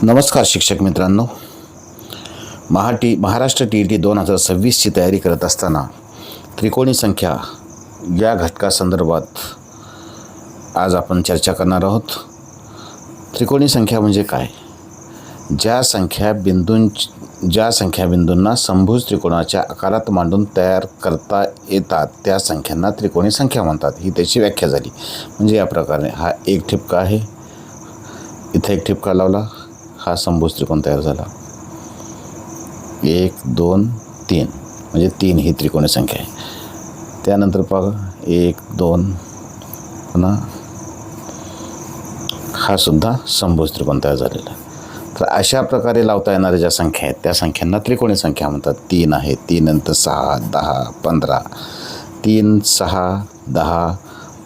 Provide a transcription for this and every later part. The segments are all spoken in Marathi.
नमस्कार शिक्षक मित्रांनो. महाराष्ट्र TET 2026ची तयारी करत असताना त्रिकोणी संख्या या घटकासंदर्भात आज आपण चर्चा करणार आहोत. त्रिकोणी संख्या म्हणजे काय? ज्या संख्या बिंदूंना समभुज त्रिकोणाच्या आकारात मांडून तयार करता येतात त्या संख्यांना त्रिकोणी संख्या म्हणतात. ही त्याची व्याख्या झाली. म्हणजे या प्रकारे हा एक ठिपका आहे, इथे एक ठिपका लावला, हा समभुज त्रिकोण तयार झाला. 1 2 3 म्हणजे 3 ही त्रिकोणी संख्या आहे. त्यानंतर पहा 1 2 पुन्हा हा सुद्धा समभुज त्रिकोण तयार झालेला आहे. तर अशा प्रकारे लावता येणाऱ्या ज्या संख्या आहेत त्या संख्यांना त्रिकोणी संख्या म्हणतात. 3 आहे, 3 नंतर 6 10 15, 3 6 10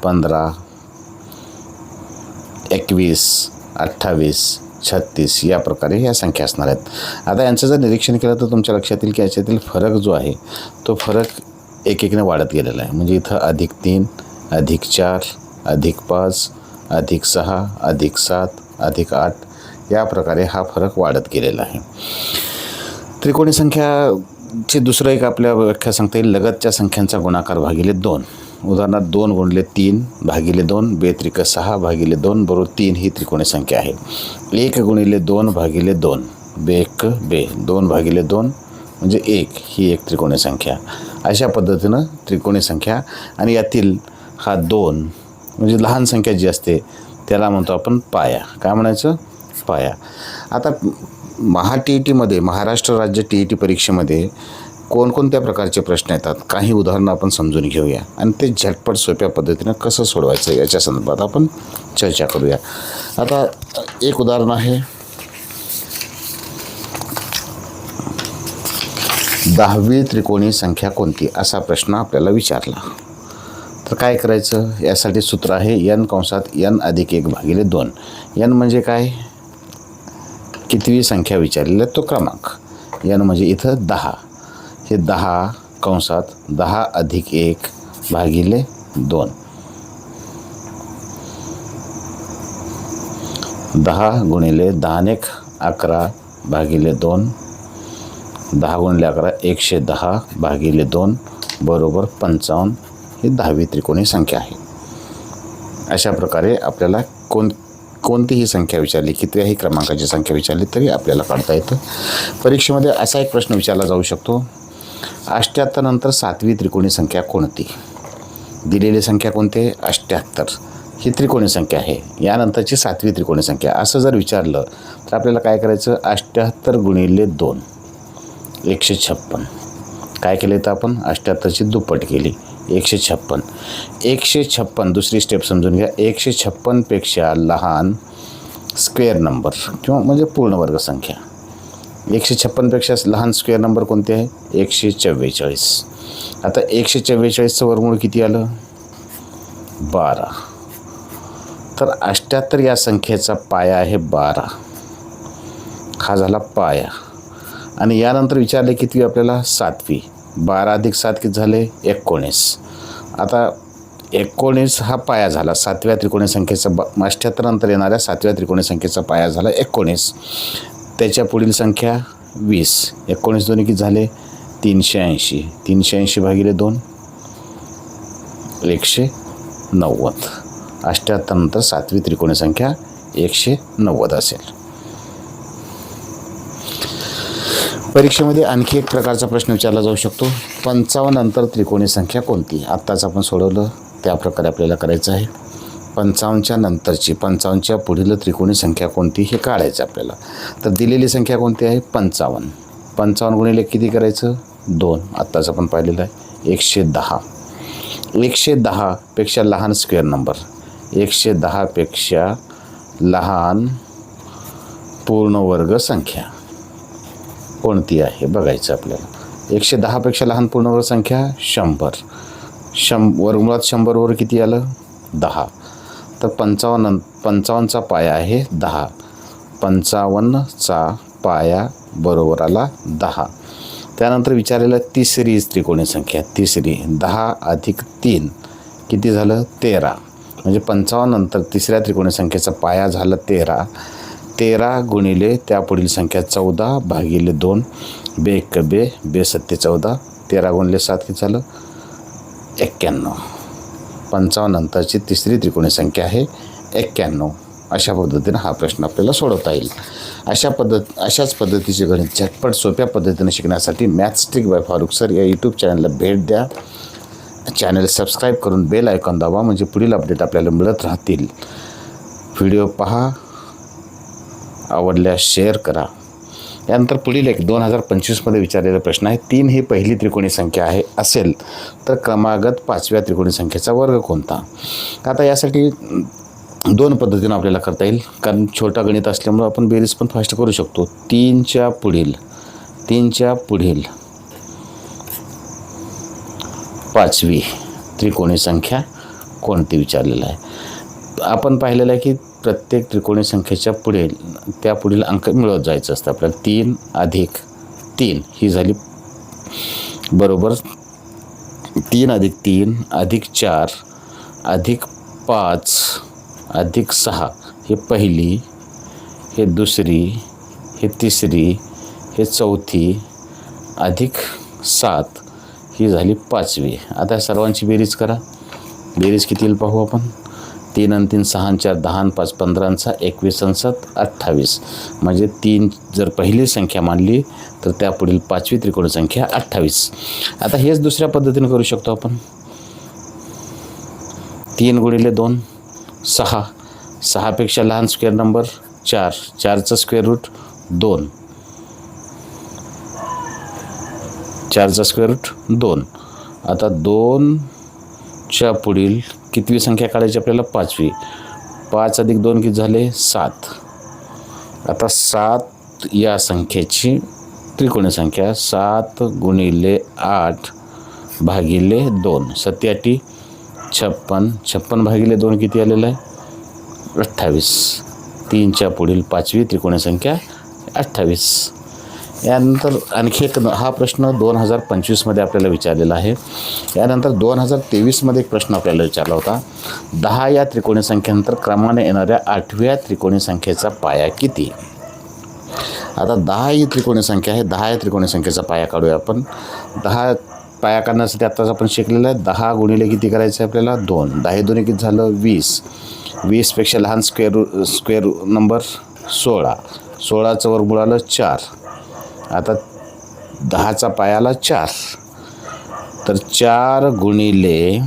15 21 28 36 या प्रकारे ह्या संख्या असणार आहेत. आता यांचं जर निरीक्षण केलं तर तुमच्या लक्षात येईल की याच्यातील फरक जो आहे तो फरक एक वाढत गेलेला आहे. म्हणजे इथं +3 +4 +5 +6 +7 +8 या प्रकारे हा फरक वाढत गेलेला आहे. त्रिकोणी संख्याचे दुसरं एक आपल्या व्याख्या सांगता येईल, लगतच्या संख्यांचा गुणाकार भागिले 2. उदाहरणार्थ 2 × 3 / 2 2 × 6 / 2 बरोबर 3 ही त्रिकोणी संख्या आहे. 1 × 2 / 2 बेक बे 2 / 2 म्हणजे 1 ही एक त्रिकोणी संख्या. अशा पद्धतीनं त्रिकोणी संख्या आणि यातील हा 2 म्हणजे लहान संख्या जी असते त्याला म्हणतो आपण पाया. काय म्हणायचं? पाया. आता TETमध्ये महाराष्ट्र राज्य TET परीक्षेमध्ये कोणकोणत्या प्रकारचे प्रश्न येतात काही उदाहरणं आपण समजून घेऊया आणि ते झटपट सोप्या पद्धतीनं कसं सोडवायचं याच्या संदर्भात आपण चर्चा करूया. आता एक उदाहरण आहे, 10वी त्रिकोणी संख्या कोणती असा प्रश्न आपल्याला विचारला. तर काय करायचं? यासाठी सूत्र आहे n + 1/2. n म्हणजे काय? कितवी संख्या विचारलेली तो क्रमांक. n म्हणजे इथं 10. हे 10 कंसात 10 + 1/2 10 × 10 11/2 10 × 11 110/2 बरोबर 55 ही 10वी त्रिकोणी संख्या आहे. अशा प्रकारे आपल्याला कोणतीही संख्या विचारली, कितीही क्रमांकाची संख्या विचारली तरी आपल्याला काढता येतं. परीक्षेमध्ये असा एक प्रश्न विचारला जाऊ शकतो, 78 नंतर 7वी त्रिकोणी संख्या कोणती? दिलेली संख्या कोणती आहे? 78 ही त्रिकोणी संख्या आहे. यानंतरची 7वी त्रिकोणी संख्या असं जर विचारलं तर आपल्याला काय करायचं? 78 × 2 156. काय केलं तर आपण 78ची दुप्पट केली 156. 156 दुसरी स्टेप समजून घ्या. 156 पेक्षा लहान स्क्वेअर नंबर किंवा म्हणजे पूर्ण वर्ग संख्या. 156 पेक्षा लहान स्क्वेअर नंबर कोणते आहे? 144. आता 144चं वर्गमूळ किती आलं? 12. तर 78 या संख्येचा पाया आहे 12. हा झाला पाया. आणि यानंतर विचारले किती आपल्याला? 7वी. 12 + 7 किती झाले? 19. आता 19 हा पाया झाला 7व्या त्रिकोणी संख्येचा. 78 नंतर येणाऱ्या 7व्या त्रिकोणी संख्येचा पाया झाला 19. त्याच्या पुढील संख्या 20. 19 दोन्ही किती झाले? 380. 380/2 190. 78 नंतर 7वी त्रिकोणी संख्या 190 असेल. परीक्षेमध्ये आणखी एक प्रकारचा प्रश्न विचारला जाऊ शकतो, 55 नंतर त्रिकोणी संख्या कोणती? आत्ताच आपण सोडवलं त्या प्रकारे आपल्याला करायचं आहे. 55च्या नंतरची 55च्या पुढील त्रिकोणी संख्या कोणती हे काढायचं आपल्याला. तर दिलेली संख्या कोणती आहे? 55. 55 × किती करायचं? 2. आत्ताच आपण पाहिलेलं आहे 110. 110 पेक्षा लहान स्क्वेअर नंबर. 110 पेक्षा लहान पूर्ण वर्ग संख्या कोणती आहे बघायचं आपल्याला. 110 पेक्षा लहान पूर्णवर्ग संख्या 100. वर्गमुळात 100 वर किती आलं? 10. तर 55चा पाया आहे 10. 55चा पाया बरोबर आला 10. त्यानंतर विचारलेलं तिसरी त्रिकोणी संख्या. तिसरी 10 + 3 किती झालं? 13. म्हणजे 55 नंतर तिसऱ्या त्रिकोणी संख्येचा पाया झाला 13. 13 गुणिले त्यापुढील संख्या 14 भागिले 2 बे 1 बे बे 7 14 13 गुणिले 7 किती झालं 91. 55 नंतरची तिसरी त्रिकोणी संख्या आहे 91. अशा पद्धतीनं हा प्रश्न आपल्याला सोडवता येईल. अशाच पद्धतीचे गणित झटपट सोप्या पद्धतीने शिकण्यासाठी maths trick by Farooq sir या यूट्यूब चॅनलला भेट द्या. चॅनल सबस्क्राईब करून बेल आयकॉन दाबा म्हणजे पुढील अपडेट आपल्याला मिळत राहतील. व्हिडिओ पहा, आवडल्यास शेअर करा. यानंतर पुढील एक 2025मध्ये विचारलेला प्रश्न आहे. 3 ही पहिली त्रिकोणी संख्या आहे असेल तर क्रमागत 5व्या त्रिकोणी संख्येचा वर्ग कोणता. आता यासाठी 2 पद्धतीनं आपल्याला करता येईल, कारण छोटा गणित असल्यामुळं आपण बेरीज पण फास्ट करू शकतो. 3च्या पुढील 5वी त्रिकोणी संख्या कोणती विचारलेलं आहे. आपण पाहिलेलं आहे की प्रत्येक त्रिकोणी संख्येच्या पुढील अंक मिळवत जायचं असतं आपल्याला. 3 अधिक 3 ही झाली बरोबर 3 अधिक 3 अधिक 4 अधिक 5 अधिक 6 हे पहिली, हे दुसरी, हे तिसरी, हे चौथी अधिक 7 ही झाली 5वी. आता सर्वांची बेरीज करा. बेरीज किती येईल पाहू आपण. 3 आणि 3 6 आणि 4 10 आणि 5 15 आणि 6 21 आणि 7 28. म्हणजे 3 जर पहिली संख्या मानली तर त्यापुढील 5वी त्रिकोणी संख्या 28. आता हेच दुसऱ्या पद्धतीने करू शकतो आपण. 3 गुणिले 2 6. 6 पेक्षा लहान स्क्वेअर नंबर 4. 4चं स्क्वेअर रूट 2. 4चं स्क्वेअर रूट 2. आता 2च्या पुढील कितवी संख्या काढायची आपल्याला 5वी. 5 अधिक 2 किती झाले 7. आता 7 या संख्येची त्रिकोणी संख्या 7 गुणिले 8 भागिले 2 7 8 56. 56 भागिले 2 किती आलेलं आहे 28. 3च्या पुढील 5वी त्रिकोणी संख्या 28. यानंतर आणखी एक हा प्रश्न 2025मध्ये आपल्याला विचारलेला आहे. यानंतर 2023मध्ये एक प्रश्न आपल्याला विचारला होता. 10 या त्रिकोणी संख्येनंतर क्रमाने येणाऱ्या 8व्या त्रिकोणी संख्येचा पाया किती. आता 10 ही त्रिकोणी संख्या आहे. 10 या त्रिकोणी संख्येचा पाया काढूया आपण. 10 पाया काढण्यासाठी आत्ताच आपण शिकलेलं आहे. 10 गुणिले किती करायचं आहे आपल्याला 2. 10 दोन्ही किती झालं 20. 20पेक्षा लहान स्क्वेअर नंबर 16. 16चं वर्गमूळ आलं 4. आता 10चा पायाला 4. तर 4 गुणिले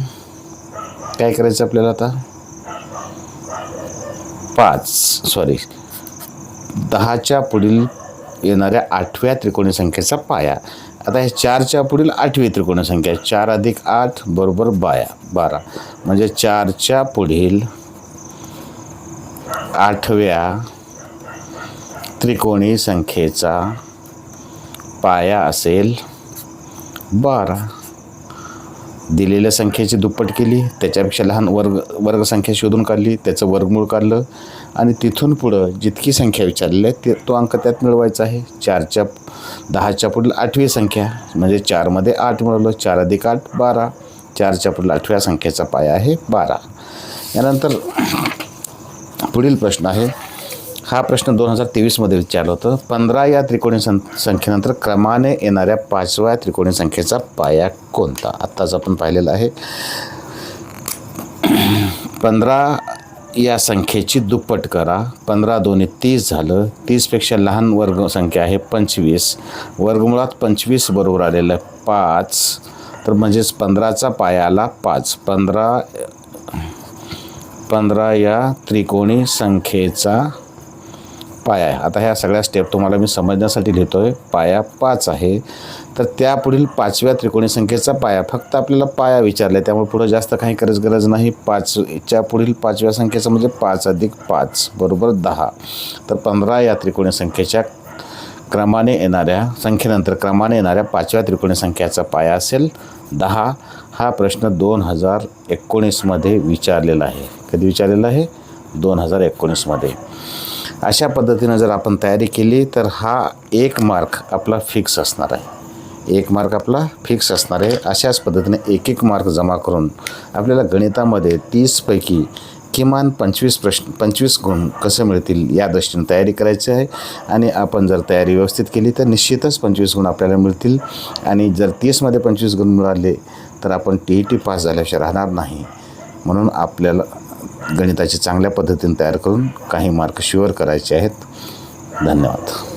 काय करायचं आपल्याला आता 10च्या पुढील येणाऱ्या 8व्या त्रिकोणी संख्येचा पाया. आता हे 4च्या पुढील 8वी त्रिकोणी संख्या 4 अधिक 8 बरोबर 12. म्हणजे 4च्या पुढील 8व्या त्रिकोणी संख्येचा पाया असेल 12. दिलेल्या संख्येची दुप्पट केली, त्याच्यापेक्षा लहान वर्गसंख्या शोधून काढली, त्याचं वर्गमूळ काढलं आणि तिथून पुढं जितकी संख्या विचारलेली आहे तो अंक त्यात मिळवायचा आहे. 10च्या पुढील 8वी संख्या म्हणजे 4मध्ये 8 मिळवलं. 4 अधिक 8 12. 4च्या पुढील 8व्या संख्येचा पाया आहे 12. यानंतर पुढील प्रश्न आहे. हा प्रश्न 2023मध्ये विचारलं होतं. 15 या त्रिकोणी संख्येनंतर क्रमाने येणाऱ्या 5व्या त्रिकोणी संख्येचा पाया कोणता. आत्ताच आपण पाहिलेलं आहे. 15 या संख्येची दुप्पट करा. 15 दोन्ही 30 झालं. 30पेक्षा लहान वर्गसंख्या आहे 25. वर्गमुळात 25 बरोबर आलेलं आहे 5. तर म्हणजेच 15चा पाया आला 5. 15 या त्रिकोणी संख्येचा पाया आहे. आता ह्या सगळ्या स्टेप तुम्हाला मी समजण्यासाठी लिहितो आहे. पाया 5 आहे. तर त्यापुढील 5व्या त्रिकोणी संख्येचा पाया, फक्त आपल्याला पाया विचारला आहे त्यामुळे पुढं जास्त काही गरज नाही. 5च्या पुढील 5व्या संख्येचं म्हणजे 5 अधिक 5 बरोबर 10. तर 15 या त्रिकोणी संख्येच्या संख्येनंतर क्रमाने येणाऱ्या 5व्या त्रिकोणी संख्येचा पाया असेल 10. हा प्रश्न 2019मध्ये विचारलेला आहे. कधी विचारलेला आहे 2019मध्ये. अशा पद्धतीनं जर आपण तयारी केली तर हा 1 मार्क आपला फिक्स असणार आहे. 1 मार्क आपला फिक्स असणार आहे. अशाच पद्धतीने 1 मार्क जमा करून आपल्याला गणितामध्ये 30पैकी किमान 25 गुण कसे मिळतील या दृष्टीने तयारी करायची आहे. आणि आपण जर तयारी व्यवस्थित केली तर निश्चितच 25 गुण आपल्याला मिळतील. आणि जर 30मध्ये 25 गुण मिळाले तर आपण TET पास झाल्याशिवाय राहणार नाही. म्हणून आपल्याला गणिताची चांगल्या पद्धतीने तयार करून काही मार्क शुअर करायचे आहेत. धन्यवाद.